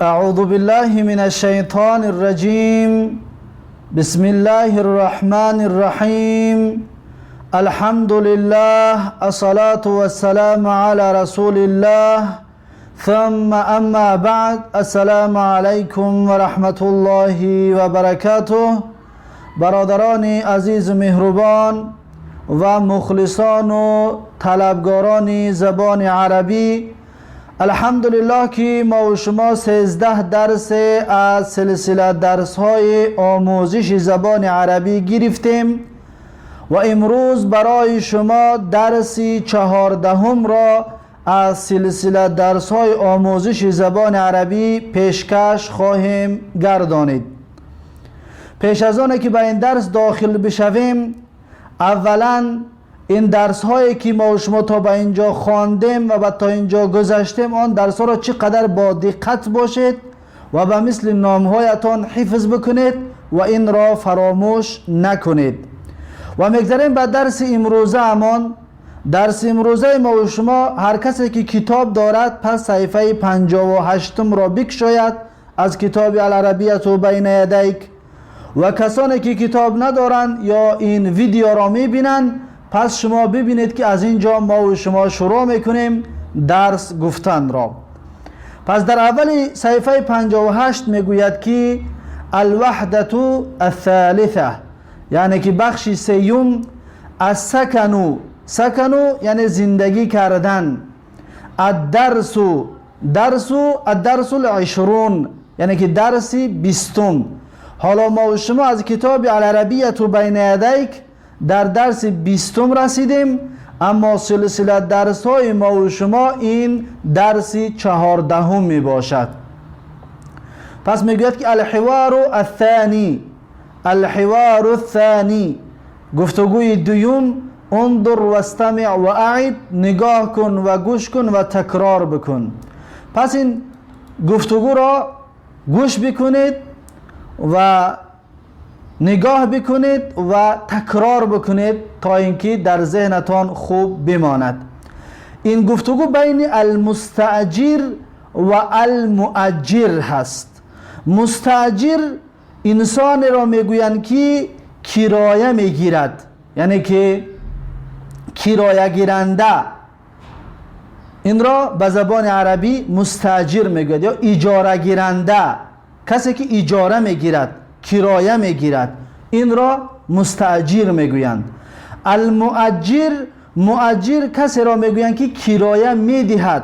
أعوذ بالله من الشيطان الرجيم. بسم الله الرحمن الرحيم. الحمد لله، الصلاة والسلام على رسول الله، ثم أما بعد. السلام عليكم ورحمة الله وبركاته. برادران عزیز و مهربان و مخلصان و طلبگاران زبان عربی، الحمدلله که ما و شما 13 درس از سلسله درس های آموزش زبان عربی گرفتیم و امروز برای شما درس 14 را از سلسله درس های آموزش زبان عربی پیشکش خواهیم گردانید. پیش از آنکه به این درس داخل بشویم، اولا این درس هایی که ما و شما تا به اینجا خواندیم و تا اینجا گذشتیم، آن درس ها را چقدر با دقت باشید و به مثل نام هایتان حفظ بکنید و این را فراموش نکنید. و میگذاریم به درس امروزه امان. درس امروزه ما و شما، هر کسی که کتاب دارد پس صفحه 58 را بکشاید از کتاب العربیة بین یدیک، و کسانی که کتاب ندارند یا این ویدیو را میبینند پس شما ببینید که از اینجا ما و شما شروع میکنیم درس گفتن را. پس در اول صفحه 58 میگوید که الوحدة الثالثه، یعنی که بخش سیوم، السکنو، سکنو یعنی زندگی کردن، الدرس، الدرس العشرون یعنی که درس 20. حالا ما و شما از کتاب العربیة بین یدیک در درس 20 رسیدیم، اما سلسله درس های ما و شما این درس 14 می باشد. پس میگوید که الحوار الثانی، الحوار الثانی، گفتگوی دوم، انظر و استمع و اعد، نگاه کن و گوش کن و تکرار بکن. پس این گفتگو را گوش بکنید و نگاه بکنید و تکرار بکنید تا اینکه در ذهنتان خوب بماند. این گفتگو بین المستاجر و المؤجر هست. مستاجر انسان را میگویند که کرایه میگیرد، یعنی که کرایه گیرنده، این را به زبان عربی مستاجر میگوید، یا اجاره گیرنده، کسی که اجاره میگیرد، کرایه میگیرد، این را مستاجر میگویند. المؤجر، مؤجر کسی را میگویند که کرایه میدهد،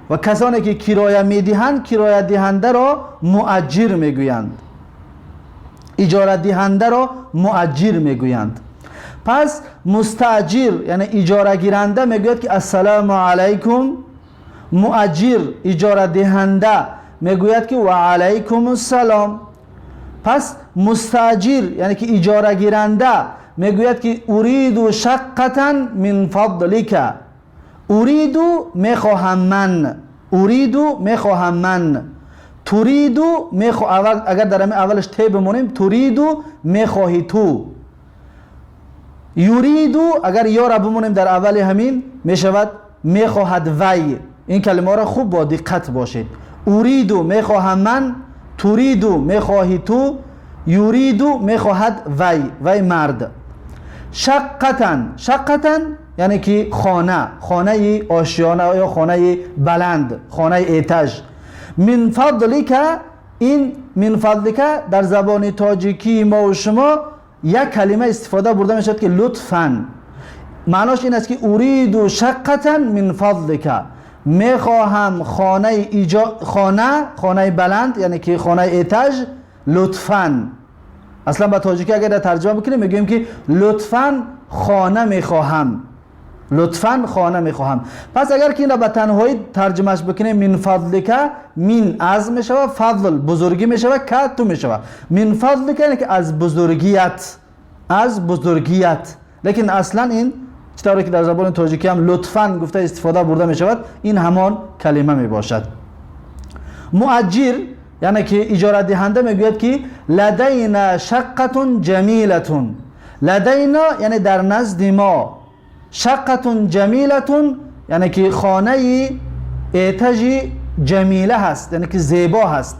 و کسانی که کرایه میدهند کرایه دهنده را مؤجر میگویند، اجاره دهنده را مؤجر میگویند. پس مستاجر یعنی اجاره گیرنده میگوید که السلام علیکم، مؤجر اجاره دهنده میگوید که و علیکم السلام. پس مستاجر یعنی که اجاره گیرنده میگوید که ارید شقة من فضلک، ارید میخواهم من، ارید میخواهم من، ترید میخواه، اگر در اولش تی بمونیم ترید میخواهی تو، یرید اگر یا را بمونیم در اول همین میشود میخواهد وی. این کلمه را خوب با دقت باشید. ارید میخواهم من، ترید میخواهی تو، یرید میخواهد وی مرد. شقتن، شقتن یعنی که خانه، خانه آشیانه یا خانه بلند، خانه ایتاژ. من فضلک، این من فضلک در زبان تاجیکی ما و شما یک کلمه استفاده برده می شود که لطفاً. معناش این است که ارید شقة من فضلک، میخواهم خانه بلند یعنی که خانه ایتاژ، لطفاً. اصلا با تاجیکی اگر در ترجمه بکنیم میگیم که لطفاً خانه میخواهم، لطفاً خانه میخواهم. پس اگر که این را به تنهایی ترجمهش بکنیم من فضلک، من از میشود، فضل بزرگی میشود، که تو میشود. من فضلک یعنی که از بزرگیت، از بزرگیت. لیکن اصلا این چطوری که در زبان تاجیکی هم لطفاً گفته استفاده برده میشود، این همان کلمه میباشد. مؤجر یعنی که اجاره دهنده میگوید که لدینا شقة جمیلة، لدینا یعنی در نزد ما، شقة جمیلة یعنی که خانه ایتاژ جمیله هست، یعنی که زیبا هست.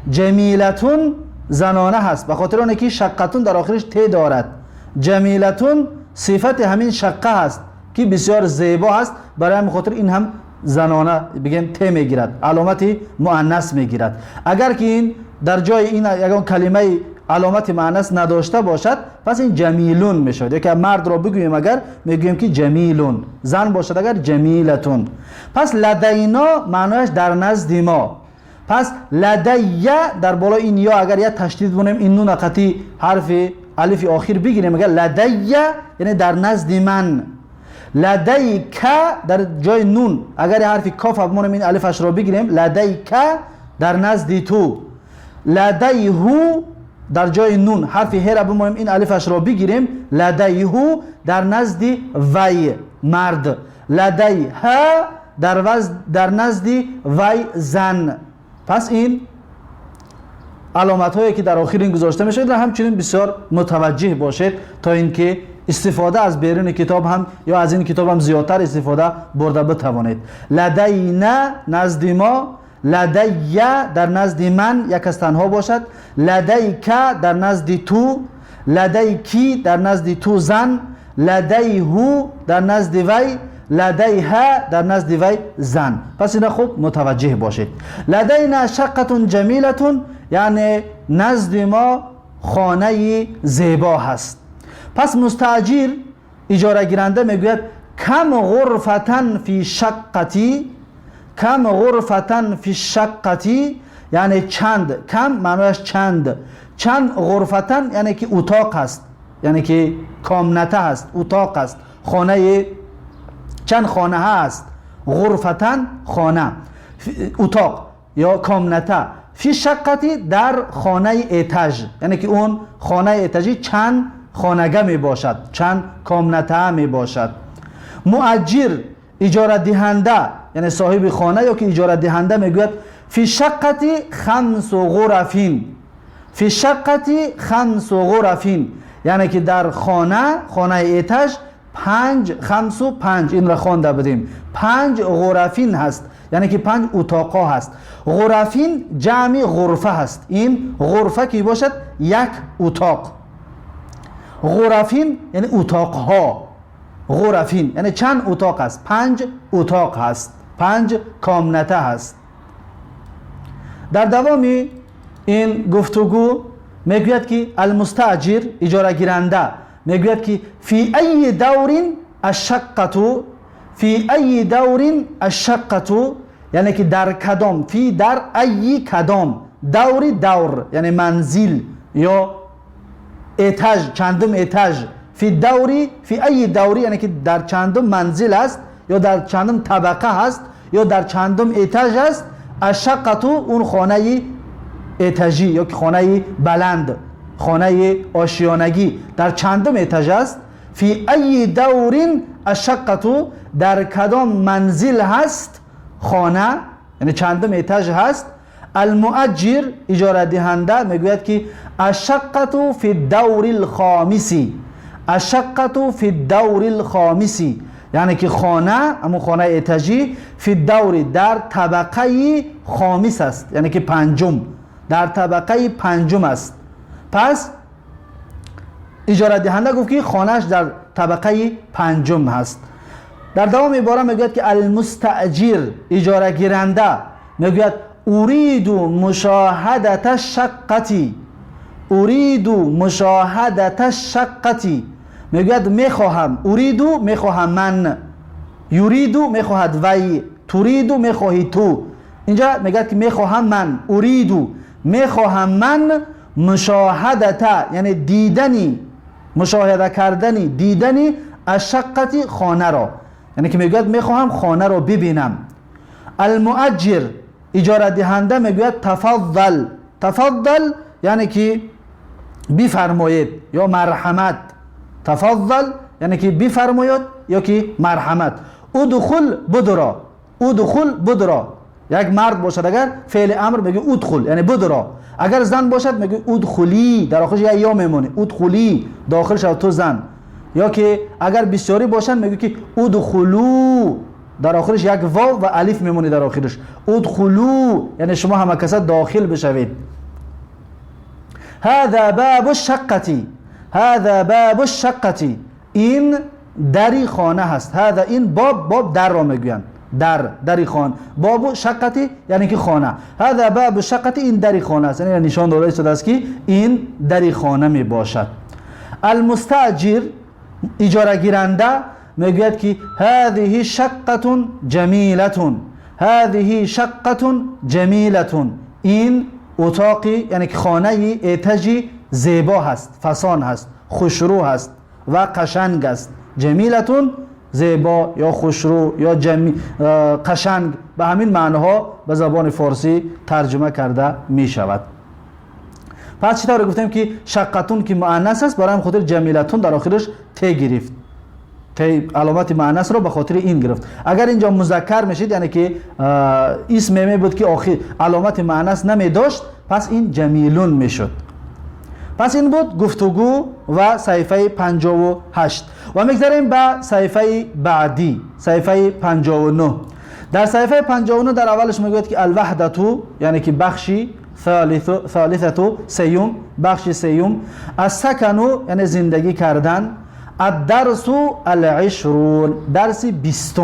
جمیلتون زنانه هست، به خاطر اونه که شقتون در آخرش ت دارد. جمیلتون صفت همین شقه هست که بسیار زیبا هست، برای همین خاطر این هم زنانه بگیم ت میگیرد، علامت مؤنث میگیرد. اگر که این در جای این اگر کلمه علامت مؤنث نداشته باشد پس این جمیلون میشود. یا که مرد را بگوییم اگر میگوییم که جمیلون، زن باشد اگر جمیلتون. پس لدینا معنایش در نزد ما. پس لدیه در بالا این یا اگر یا تشدید بونیم این نون قطعی حرف الف آخر بگیریم اگر لدیه یعنی در نزد من. لدیک در جای نون اگر حرف کاف بمونیم این الفش را بگیریم لدیک در نزد تو. لدیهو در جای نون حرف ه را بمونیم این الفش را بگیریم لدیهو در نزد وی مرد. لدیها در نزد وی زن. پس این علامت هایی که در آخر این گذاشته می شود همچنین بسیار متوجه باشید تا اینکه استفاده از بیرون کتاب هم یا از این کتاب هم زیادتر استفاده برده بتوانید. لدینا نزد ما، لدیه در نزد من یک از تنها باشد، لدیک در نزد تو، لدیکی در نزد تو زن، لدیهو در نزد وی، لدیها در نزد وی زن. پس اینا خوب متوجه باشید. لدینا شقه جمیلة یعنی نزد ما خانه زیبا هست. پس مستاجر اجاره گیرنده میگوید کم غرفتن فی شقتی، کم غرفتن فی شقتی یعنی چند، کم معنیش چند، چند غرفتن یعنی که اتاق است، یعنی که کامنته هست، اتاق است، خانه چند خانه هست. غرفتن خانه، اتاق یا کامنته. فی شقتی در خانه ایتاژ یعنی که اون خانه ایتاژی چند خانگه می باشد، چند کامنته می باشد. مؤجر اجاره دهنده یعنی صاحب خانه یا که اجاره دهنده میگوید فی شقتی خمس غرفین، فی شقتی خمس غرفین یعنی که در خانه ایتاژ خمس و پنج این را خوانده بدیم، 5 غرفین هست یعنی که 5 اتاقا هست. غرفین جمع غرفه هست، این غرفه که باشد یک اتاق. غرفین یعنی اتاقها، غرفین یعنی چند اتاق است؟ 5 اتاق هست، 5 کامنته هست. در دوام این گفتگو میگوید که المستاجر اجاره گیرنده میگوید که فی ای دور الشقه، فی ای دور الشقه یعنی که در کدام، فی در ای کدام، دور یعنی منزل یا ایتاژ، چندم ایتاژ. فی دوری، فی ای دوری یعنی که در چندم منزل است یا در چندم طبقه هست یا در چندم ایتاژ است. الشقه اون خانه ایتاژی یا خانه بلند، خانه آشیانگی در چندم ایتاژ است. فی ای دور الشقه در کدام منزل هست خانه یعنی چندم ایتاژ هست. المؤجر اجاره دهنده میگوید که الشقه فی الدور الخامسی، الشقه فی الدور الخامسی یعنی که خانه اما خانه ایتاژی فی الدور در طبقه خامس است یعنی که پنجم، در طبقه پنجم است. پس اجاره دهنده گفت که خانهش در طبقه پنجم هست. در دوام عباره میگوید که المستاجر اجاره گیرنده میگوید اريد مشاهدة الشقة، اريد مشاهدة الشقة میگوید میخواهم، اریدو میخواهم من، یریدو میخواهد وی، تریدو میخواهی تو. اینجا میگوید که میخواهم من، اریدو میخواهم من مشاهدت یعنی دیدنی، مشاهده کردنی، دیدنی الشقة خانه را یعنی که میگوید میخواهم خانه را ببینم. المؤجر اجاره دهنده میگوید تفضل، تفضل یعنی که بفرمایید یا مرحمت، تفضل یعنی که بفرمایید یا که مرحمت. ادخل بدرا، ادخل بدرا یک مرد باشد اگر فعل امر میگه ادخل یعنی بدرا، اگر زن باشد میگه ادخلی در آخرش یا میمونه، ادخلی داخل شو تو زن. یا که اگر بسیاری باشن میگه که ادخلو، در آخرش یک واو و الف میمونه در آخرش. ادخلوا یعنی شما همه کسا داخل بشوید. هذا باب الشقة، هذا باب الشقة، این دری خانه هست. هذا این باب در را میگویند، دری خانه. باب شقتی یعنی که خانه. هذا باب شقتی، این دری خانه است، یعنی نشان داده شده است که این دری خانه می باشد. المستاجر اجاره گیرنده میگوید که هذه شقة جمیلة، هذه شقة جمیلة، این اتاقی یعنی که خانه ایتجی زیبا هست، فسان هست، خوشرو هست و قشنگ است. جمیلتون زیبا یا خوشرو یا قشنگ، به همین معناها به زبان فارسی ترجمه کرده می شود. پس چطور گفتیم که شقتون که مؤنث است، برای خاطر جمیلتون در آخرش ت گرفت، علامت مؤنث رو به خاطر این گرفت. اگر اینجا مذکر میشید یعنی که اسم می بود که آخر علامت مؤنث نمی داشت، پس این جمیلون میشد. پس این بود گفتگو و صحیفه 58 و میگذاریم به صحیفه بعدی، صحیفه 59. در صحیفه 59 در اولش میگوید که الوحدتو یعنی که بخشی ثالثتو سیوم، بخشی سیوم. السکنو یعنی زندگی کردن. الدرسو العشرون، درس 20.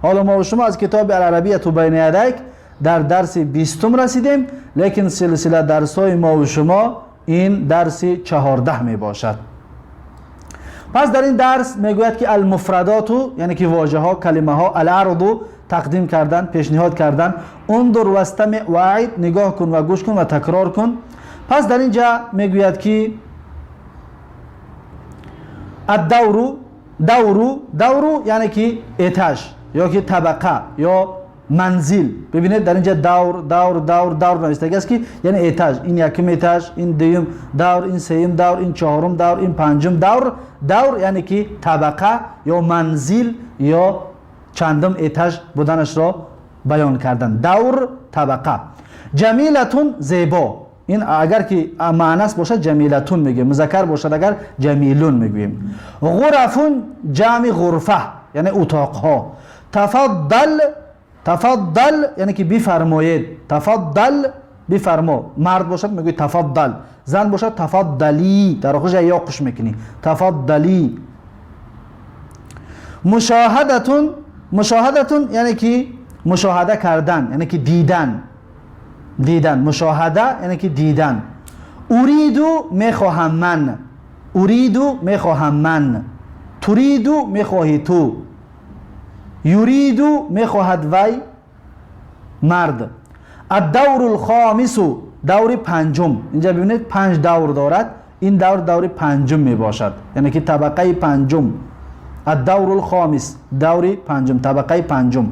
حالا ما و شما از کتاب العربیه بین یدیک در درس 20 رسیدیم، لیکن سلسله درس‌های ما و شما این درس 14 می باشد. پس در این درس میگوید که المفرداتو یعنی که واژه ها، کلمه ها، العرضو تقدیم کردن، پیشنهاد کردن. انظر و استمع و اعید، نگاه کن و گوش کن و تکرار کن. پس در اینجا میگوید که دورو یعنی که اتش یا که طبقه یا منزل. ببینید در اینجا دور نوشته است که یعنی اتج، این یکم اتج، این دوم دور، این سوم دور، این چهارم دور، این پنجم دور یعنی که طبقه یا منزل یا چندم اتج بودنش را بیان کردن. دور، طبقه. جمیلتون زیبا، این اگر که مؤنث باشد جمیلتون میگیم، مذکر باشد اگر جمیلون میگیم. غرفون جمع غرفه یعنی اتاق ها. تفضل یعنی که بفرمایید، تفضل بفرما. مرد باشد میگوید تفضل، زن باشد تفضلی، در آخرش یا قش میکنی، تفضلی. مشاهدتون یعنی که مشاهده کردن یعنی که دیدن، مشاهده یعنی که دیدن. اریدو میخواهم من، اریدو میخواهم من. تریدو میخواهی تو. یریدو میخواهد وی، مرد. الدور الخامس، دور پنجم. اینجا ببینید 5 دور دارد، این دور پنجم می باشد یعنی که طبقه پنجم. الدور الخامس، دور پنجم، طبقه پنجم.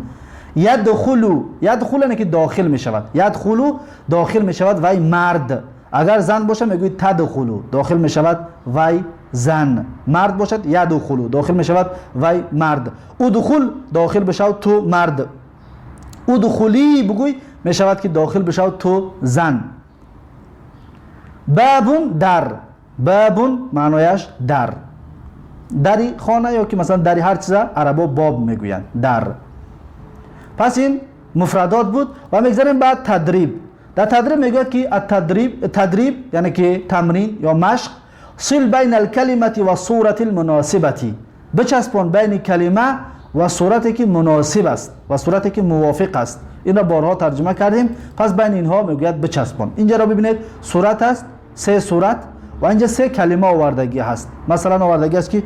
یدخلو یعنی که داخل می شود، یدخلو داخل می شود وی مرد. اگر زن باشه میگوید تدخلو، داخل می شود وی زن. مرد باشد یدخلو، داخل می شود وی مرد. ادخل داخل بشود تو مرد. ادخلی بگوی می شود که داخل بشود تو زن. بابون معنایش دری خانه یا که مثلا دری هر چیز عربا باب میگویند، در. پس این مفردات بود و میگذاریم بعد تدریب. در تدریب میگوید که تدریب یعنی که تمرین یا مشق. صل بین الکلمه و صورت المناسبتی، بچسبان بین کلمه و صورتی که مناسب است و صورتی که موافق است. این را بارها ترجمه کردیم. پس بین اینها میگوید بچسبان. اینجا را ببینید صورت است، 3 صورت و اینجا 3 کلمه آوردگی هست. مثلا آوردگی است که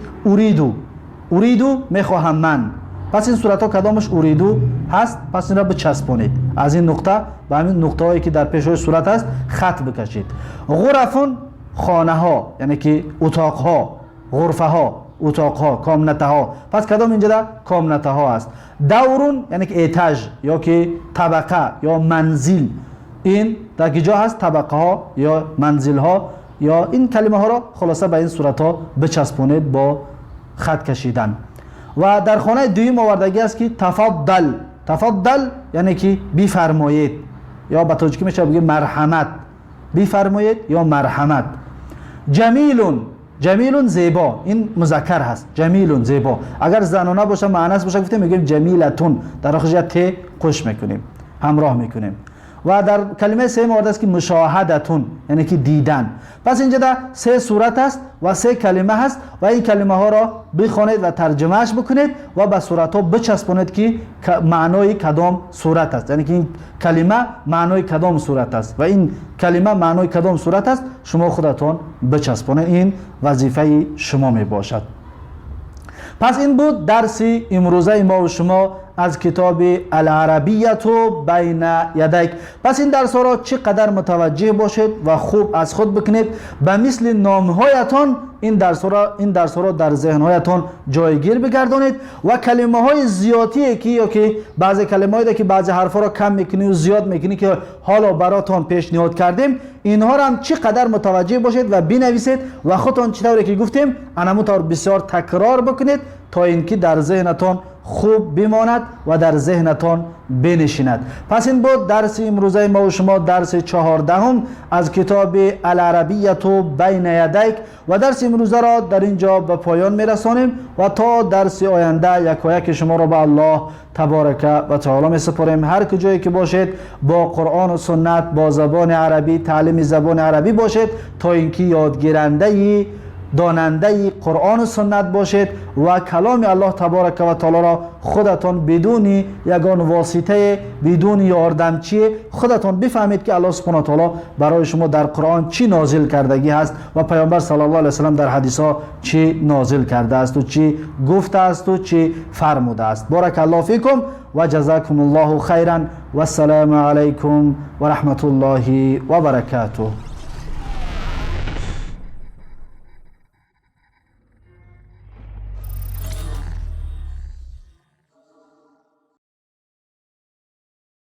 اریدو میخواهم من. پس این صورت ها کدامش اریدو هست، پس این را بچسبانید. از این نقطه به همین نقطه هایی که در پیشوی صورت هست خط بکشید. غرفون خانه ها یعنی که اتاق ها، غرفه ها اتاق ها، کامنته ها. پس کدام اینجا در کامنته ها است. دورون یعنی که اتج یا که طبقه یا منزل. این در کجا هست؟ طبقه ها یا منزل ها یا این کلمه ها را خلاصه به این صورت ها بچسبونید با خط کشیدن. و در خانه دویم آوردگی است که تفضل یعنی که بفرمایید یا به تاجیکی میشه بگیم مرحمت، بفرمایید یا مرحمت. جمیلون زیبا، این مذکر هست، جمیلون زیبا. اگر زنانه باشه مؤنث باشه گفتیم میگیم جمیلتون، در آخرش ت خوش میکنیم، همراه میکنیم. و در کلمه سه مورد است که مشاهدتون، یعنی که دیدن. پس اینجا در سه صورت است و سه کلمه هست و این کلمه ها را بخونید و ترجمهش بکنید و به صورت ها بچسبونید که معنای کدام صورت است، یعنی که این کلمه معنای کدام صورت است و این کلمه معنای کدام صورت است شما خودتون بچسبونید. این وظیفه شما می باشد. پس این بود درس امروزه ما و شما از کتاب العربیت بین یدیک. پس این درس را چقدر متوجه باشید و خوب از خود بکنید، به مثل نامهایتان این درس را در ذهنهایتان جایگیر بگردانید و کلمه های زیادی که بعضی کلمه‌ای که بعضی حرفا را کم میکنید و زیاد میکنید که حالا براتون پیشنهاد کردیم، اینها را هم چقدر متوجه باشید و بنویسید و خودتون چطوری که گفتیم همونطور بسیار تکرار بکنید تا اینکه در ذهنتان خوب بماند و در ذهنتان بنشیند. پس این بود درس امروزه ما و شما، درس 14 از کتاب العربیت بین یدیک و درس امروزه را در اینجا به پایان میرسانیم و تا درس آینده یک شما را به الله تبارک و تعالی می سپاریم. هر کجایی که باشید با قرآن و سنت، با زبان عربی، تعلیم زبان عربی باشید تا اینکه یادگیرنده داننده قرآن و سنت باشید و کلام الله تبارک و تعالی را خودتان بدون یگان واسطه، بدون یاردمچی خودتان بفهمید که الله سبحانه و تعالی برای شما در قرآن چی نازل کردگی هست و پیامبر صلی الله علیه و سلم در حدیث ها چی نازل کرده است و چی گفته است و چی فرموده است. بارک الله فیکم و جزاکم الله خیرا و السلام علیکم و رحمت الله و برکاته.